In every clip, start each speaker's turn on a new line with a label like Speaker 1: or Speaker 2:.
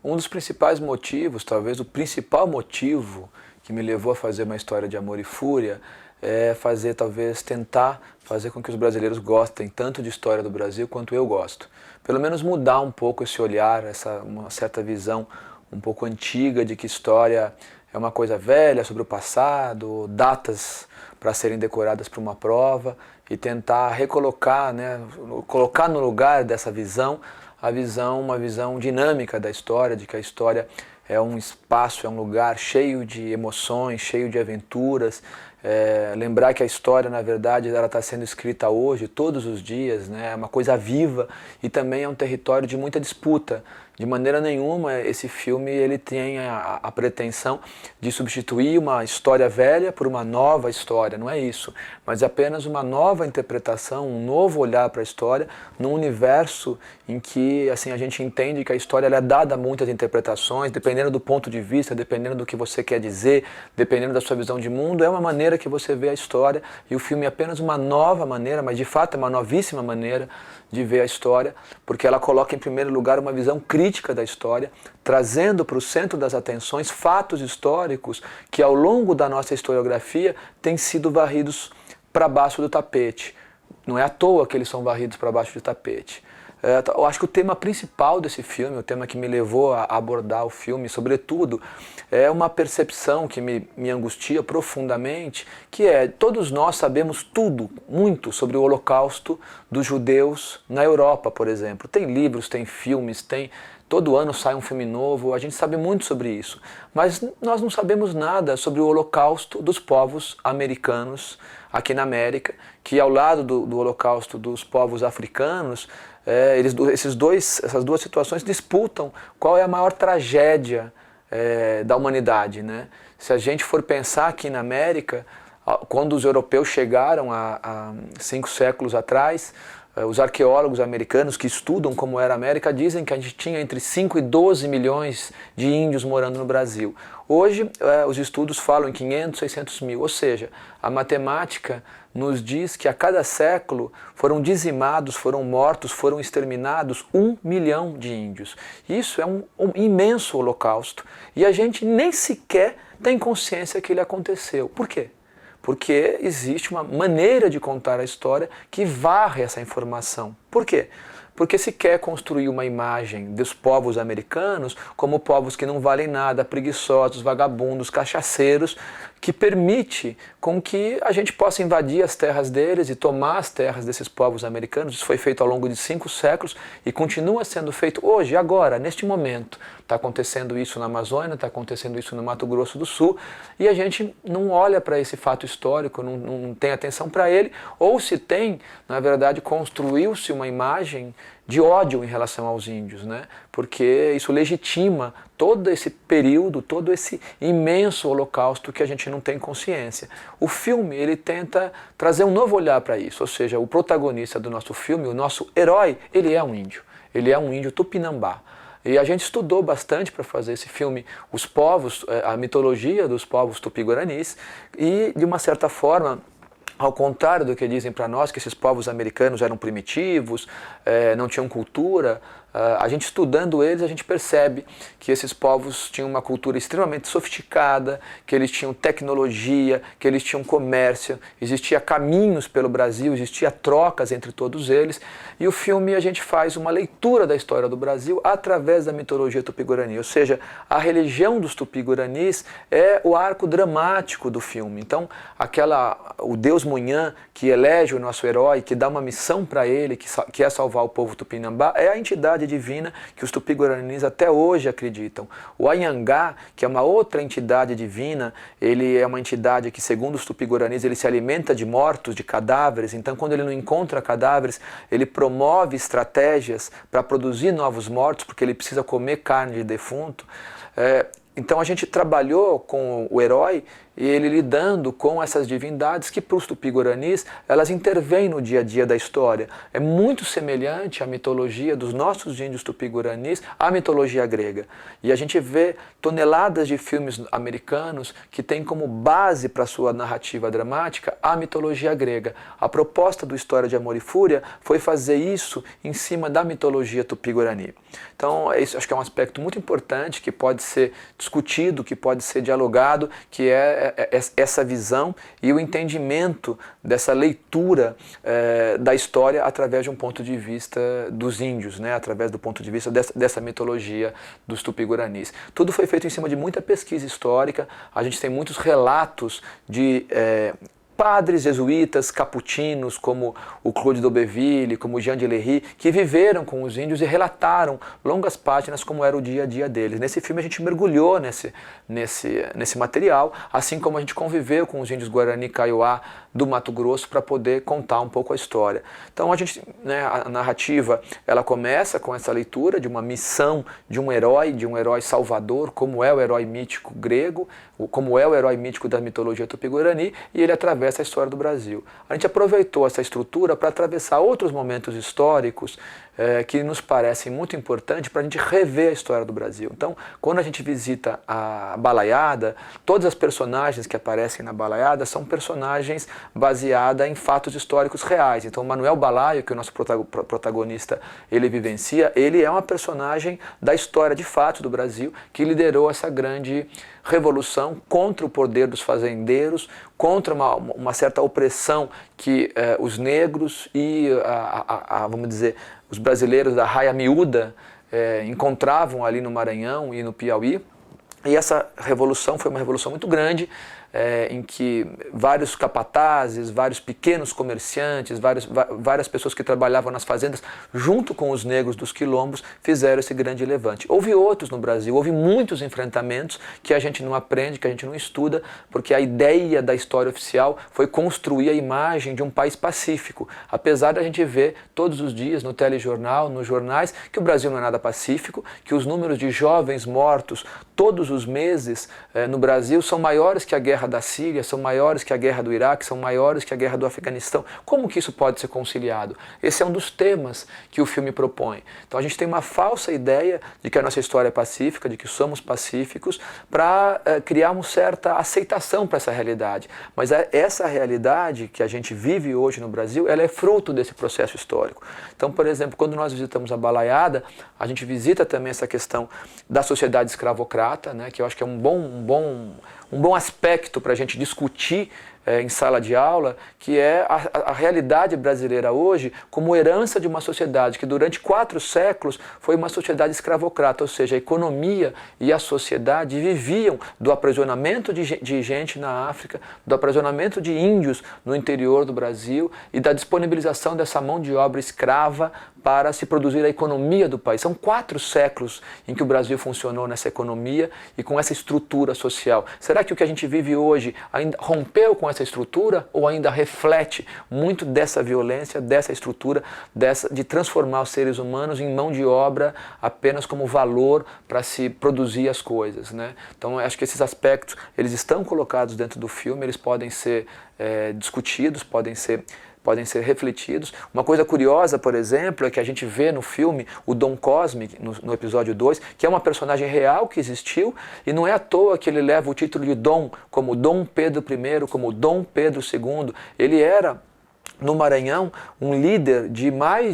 Speaker 1: Um dos principais motivos, talvez o principal motivo que me levou a fazer uma história de Amor e Fúria é fazer, talvez, tentar fazer com que os brasileiros gostem tanto de história do Brasil quanto eu gosto. Pelo menos mudar um pouco esse olhar, uma certa visão um pouco antiga de que história é uma coisa velha sobre o passado, datas para serem decoradas para uma prova e tentar recolocar, né, colocar no lugar dessa visão uma visão dinâmica da história, de que a história é um espaço, é um lugar cheio de emoções, cheio de aventuras. Lembrar que a história, na verdade, ela está sendo escrita hoje, todos os dias, né? É uma coisa viva e também é um território de muita disputa. De maneira nenhuma esse filme ele tem a pretensão de substituir uma história velha por uma nova história, não é isso. Mas é apenas uma nova interpretação, um novo olhar para a história, num universo em que assim, a gente entende que a história ela é dada a muitas interpretações, dependendo do ponto de vista, dependendo do que você quer dizer, dependendo da sua visão de mundo, é uma maneira que você vê a história e o filme é apenas uma nova maneira, mas de fato é uma novíssima maneira de ver a história, porque ela coloca em primeiro lugar uma visão crítica da história, trazendo para o centro das atenções fatos históricos que ao longo da nossa historiografia têm sido varridos para baixo do tapete. Não é à toa que eles são varridos para baixo do tapete. Eu acho que o tema principal desse filme, o tema que me levou a abordar o filme, sobretudo, é uma percepção que me angustia profundamente, que é, todos nós sabemos tudo, muito sobre o Holocausto dos judeus na Europa, por exemplo. Tem livros, tem filmes, todo ano sai um filme novo, a gente sabe muito sobre isso. Mas nós não sabemos nada sobre o Holocausto dos povos americanos aqui na América, que ao lado do Holocausto dos povos africanos, essas duas situações disputam qual é a maior tragédia da humanidade, né? Se a gente for pensar aqui na América, quando os europeus chegaram há 5 séculos atrás, os arqueólogos americanos que estudam como era a América dizem que a gente tinha entre 5 e 12 milhões de índios morando no Brasil. Hoje, os estudos falam em 500, 600 mil, ou seja, a matemática nos diz que a cada século foram dizimados, foram mortos, foram exterminados 1 milhão de índios. Isso é um imenso holocausto e a gente nem sequer tem consciência que ele aconteceu. Por quê? Porque existe uma maneira de contar a história que varre essa informação. Por quê? Porque se quer construir uma imagem dos povos americanos como povos que não valem nada, preguiçosos, vagabundos, cachaceiros, que permite com que a gente possa invadir as terras deles e tomar as terras desses povos americanos. Isso foi feito ao longo de 5 séculos e continua sendo feito hoje, agora, neste momento. Está acontecendo isso na Amazônia, está acontecendo isso no Mato Grosso do Sul e a gente não olha para esse fato histórico, não tem atenção para ele, ou se tem, na verdade, construiu-se uma imagem de ódio em relação aos índios, né? Porque isso legitima todo esse período, todo esse imenso holocausto que a gente não tem consciência. O filme, ele tenta trazer um novo olhar para isso, ou seja, o protagonista do nosso filme, o nosso herói, ele é um índio tupinambá. E a gente estudou bastante para fazer esse filme, os povos, a mitologia dos povos tupi-guaranis, e de uma certa forma, ao contrário do que dizem para nós, que esses povos americanos eram primitivos, não tinham cultura, a gente estudando eles, a gente percebe que esses povos tinham uma cultura extremamente sofisticada, que eles tinham tecnologia, que eles tinham comércio, existia caminhos pelo Brasil, existia trocas entre todos eles, e o filme a gente faz uma leitura da história do Brasil através da mitologia tupi-guarani, ou seja, a religião dos tupi-guaranis é o arco dramático do filme. Então, o Deus Munhã que elege o nosso herói, que dá uma missão para ele, que é salvar o povo tupinambá, é a entidade divina que os tupi-guaranis até hoje acreditam. O Anhangá, que é uma outra entidade divina, ele é uma entidade que, segundo os tupi-guaranis, ele se alimenta de mortos, de cadáveres, então quando ele não encontra cadáveres, ele promove estratégias para produzir novos mortos, porque ele precisa comer carne de defunto. Então a gente trabalhou com o herói e ele lidando com essas divindades que para os tupi-guaranis elas intervêm no dia a dia da história. É muito semelhante à mitologia dos nossos índios tupi-guaranis à mitologia grega. E a gente vê toneladas de filmes americanos que têm como base para sua narrativa dramática a mitologia grega. A proposta do História de Amor e Fúria foi fazer isso em cima da mitologia tupi-guarani. Então isso acho que é um aspecto muito importante que pode ser discutido, que pode ser dialogado, que é essa visão e o entendimento dessa leitura da história através de um ponto de vista dos índios, né? Através do ponto de vista dessa mitologia dos tupi-guaranis. Tudo foi feito em cima de muita pesquisa histórica, a gente tem muitos relatos de padres jesuítas, capuchinos, como o Claude d'Aubervilliers, como o Jean de Lery, que viveram com os índios e relataram longas páginas como era o dia a dia deles. Nesse filme a gente mergulhou nesse material, assim como a gente conviveu com os índios Guarani Kaiowá do Mato Grosso para poder contar um pouco a história. Então a narrativa ela começa com essa leitura de uma missão de um herói salvador, como é o herói mítico grego, como é o herói mítico da mitologia tupi-guarani, e ele atravessa a história do Brasil. A gente aproveitou essa estrutura para atravessar outros momentos históricos que nos parecem muito importantes para a gente rever a história do Brasil. Então, quando a gente visita a Balaiada, todas as personagens que aparecem na Balaiada são personagens baseadas em fatos históricos reais. Então, Manuel Balaio, que é o nosso protagonista, ele vivencia, ele é uma personagem da história de fato do Brasil, que liderou essa grande revolução contra o poder dos fazendeiros, contra uma certa opressão que os negros e, vamos dizer, os brasileiros da raia miúda encontravam ali no Maranhão e no Piauí. E essa revolução foi uma revolução muito grande, em que vários capatazes, vários pequenos comerciantes, várias pessoas que trabalhavam nas fazendas, junto com os negros dos quilombos, fizeram esse grande levante. Houve outros no Brasil, houve muitos enfrentamentos que a gente não aprende, que a gente não estuda, porque a ideia da história oficial foi construir a imagem de um país pacífico. Apesar da gente ver todos os dias no telejornal, nos jornais, que o Brasil não é nada pacífico, que os números de jovens mortos todos os meses no Brasil são maiores que a guerra da Síria, são maiores que a guerra do Iraque, são maiores que a guerra do Afeganistão. Como que isso pode ser conciliado? Esse é um dos temas que o filme propõe. Então a gente tem uma falsa ideia de que a nossa história é pacífica, de que somos pacíficos, para criar uma certa aceitação para essa realidade. Mas essa realidade que a gente vive hoje no Brasil, ela é fruto desse processo histórico. Então, por exemplo, quando nós visitamos a Balaiada, a gente visita também essa questão da sociedade escravocrata, né, que eu acho que é um bom aspecto para a gente discutir em sala de aula, que é a realidade brasileira hoje como herança de uma sociedade que durante 4 séculos foi uma sociedade escravocrata, ou seja, a economia e a sociedade viviam do aprisionamento de gente na África, do aprisionamento de índios no interior do Brasil e da disponibilização dessa mão de obra escrava para se produzir a economia do país. São 4 séculos em que o Brasil funcionou nessa economia e com essa estrutura social. Será que o que a gente vive hoje ainda rompeu com essa estrutura ou ainda reflete muito dessa violência, dessa estrutura, de transformar os seres humanos em mão de obra apenas como valor para se produzir as coisas, né? Então, eu acho que esses aspectos eles estão colocados dentro do filme, eles podem ser discutidos, podem ser refletidos. Uma coisa curiosa, por exemplo, é que a gente vê no filme o Dom Cosme, no episódio 2, que é uma personagem real que existiu, e não é à toa que ele leva o título de Dom, como Dom Pedro I, como Dom Pedro II. Ele era, no Maranhão, um líder de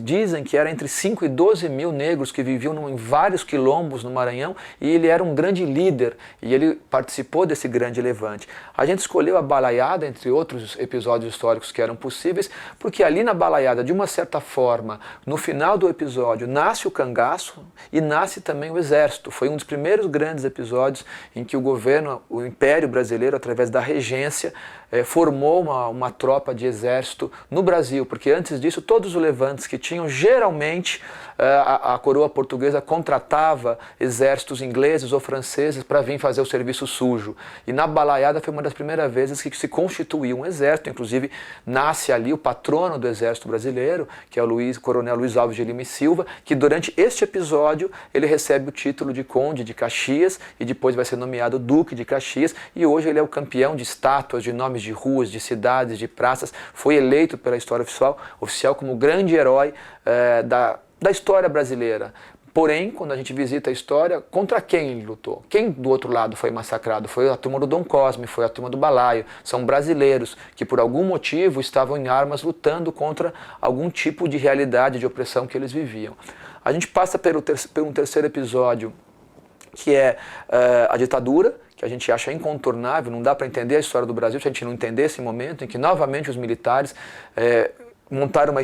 Speaker 1: dizem que era entre 5 e 12 mil negros que viviam em vários quilombos no Maranhão, e ele era um grande líder, e ele participou desse grande levante. A gente escolheu a Balaiada, entre outros episódios históricos que eram possíveis, porque ali na Balaiada, de uma certa forma, no final do episódio, nasce o cangaço e nasce também o exército. Foi um dos primeiros grandes episódios em que o governo, o Império Brasileiro, através da regência, formou uma tropa de exército no Brasil, porque antes disso todos os levantes que tinham, geralmente a coroa portuguesa contratava exércitos ingleses ou franceses para vir fazer o serviço sujo. E na Balaiada foi uma das primeiras vezes que se constituiu um exército, inclusive nasce ali o patrono do exército brasileiro, que é o coronel Luiz Alves de Lima e Silva, que durante este episódio ele recebe o título de Conde de Caxias e depois vai ser nomeado Duque de Caxias, e hoje ele é o campeão de estátuas, de nomes de ruas, de cidades, de praças, foi eleito pela história oficial como o grande herói da história brasileira. Porém, quando a gente visita a história, contra quem ele lutou? Quem do outro lado foi massacrado? Foi a turma do Dom Cosme, foi a turma do Balaio. São brasileiros que por algum motivo estavam em armas lutando contra algum tipo de realidade de opressão que eles viviam. A gente passa por um terceiro episódio, que é a ditadura, que a gente acha incontornável. Não dá para entender a história do Brasil se a gente não entender esse momento em que novamente os militares montaram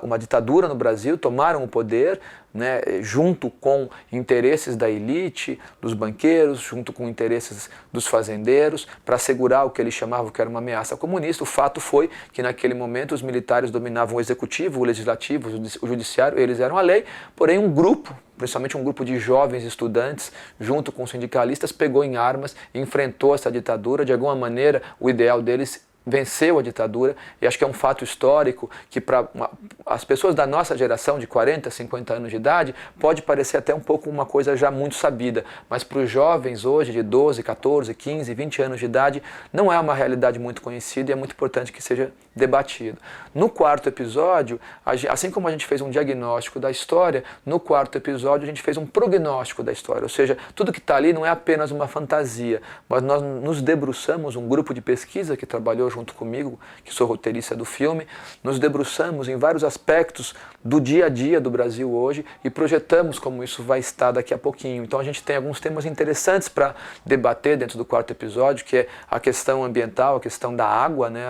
Speaker 1: uma ditadura no Brasil, tomaram o poder, né, junto com interesses da elite, dos banqueiros, junto com interesses dos fazendeiros, para assegurar o que eles chamavam que era uma ameaça comunista. O fato foi que naquele momento os militares dominavam o executivo, o legislativo, o judiciário, eles eram a lei, porém um grupo, principalmente um grupo de jovens estudantes, junto com sindicalistas, pegou em armas e enfrentou essa ditadura. De alguma maneira, o ideal deles venceu a ditadura, e acho que é um fato histórico que para as pessoas da nossa geração, de 40, 50 anos de idade, pode parecer até um pouco uma coisa já muito sabida, mas para os jovens hoje de 12, 14, 15, 20 anos de idade, não é uma realidade muito conhecida e é muito importante que seja debatido. No quarto episódio, assim como a gente fez um diagnóstico da história, no quarto episódio a gente fez um prognóstico da história, ou seja, tudo que está ali não é apenas uma fantasia, mas nós nos debruçamos, um grupo de pesquisa que trabalhou junto comigo, que sou roteirista do filme, nos debruçamos em vários aspectos do dia a dia do Brasil hoje e projetamos como isso vai estar daqui a pouquinho. Então a gente tem alguns temas interessantes para debater dentro do quarto episódio, que é a questão ambiental, a questão da água, né?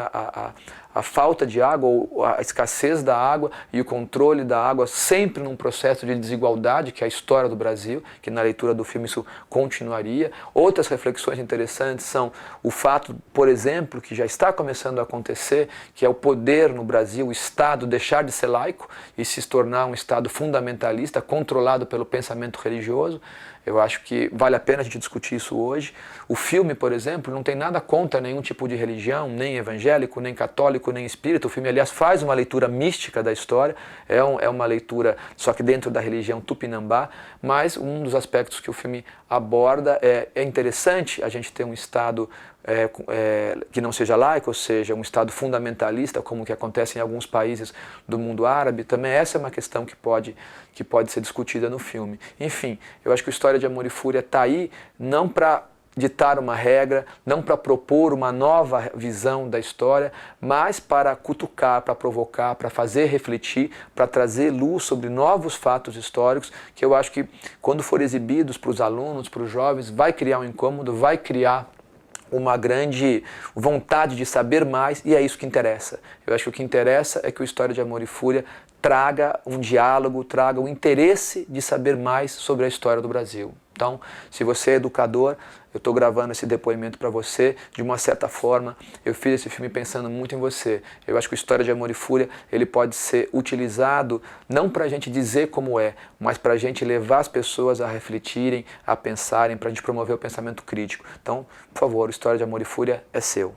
Speaker 1: A falta de água, ou a escassez da água e o controle da água sempre num processo de desigualdade, que é a história do Brasil, que na leitura do filme isso continuaria. Outras reflexões interessantes são o fato, por exemplo, que já está começando a acontecer, que é o poder no Brasil, o Estado deixar de ser laico e se tornar um Estado fundamentalista, controlado pelo pensamento religioso. Eu acho que vale a pena a gente discutir isso hoje. O filme, por exemplo, não tem nada contra nenhum tipo de religião, nem evangélico, nem católico, nem espírita. O filme, aliás, faz uma leitura mística da história, é uma leitura só que dentro da religião tupinambá, mas um dos aspectos que o filme aborda é interessante a gente ter um Estado que não seja laico, ou seja, um Estado fundamentalista, como que acontece em alguns países do mundo árabe. Também essa é uma questão que pode ser discutida no filme. Enfim, eu acho que a História de Amor e Fúria está aí não para ditar uma regra, não para propor uma nova visão da história, mas para cutucar, para provocar, para fazer refletir, para trazer luz sobre novos fatos históricos, que eu acho que quando for exibidos para os alunos, para os jovens, vai criar um incômodo, vai criar uma grande vontade de saber mais, e é isso que interessa. Eu acho que o que interessa é que o História de Amor e Fúria traga um diálogo, traga o interesse de saber mais sobre a história do Brasil. Então, se você é educador, eu estou gravando esse depoimento para você, de uma certa forma, eu fiz esse filme pensando muito em você. Eu acho que a História de Amor e Fúria, ele pode ser utilizado não para a gente dizer como é, mas para a gente levar as pessoas a refletirem, a pensarem, para a gente promover o pensamento crítico. Então, por favor, História de Amor e Fúria é seu.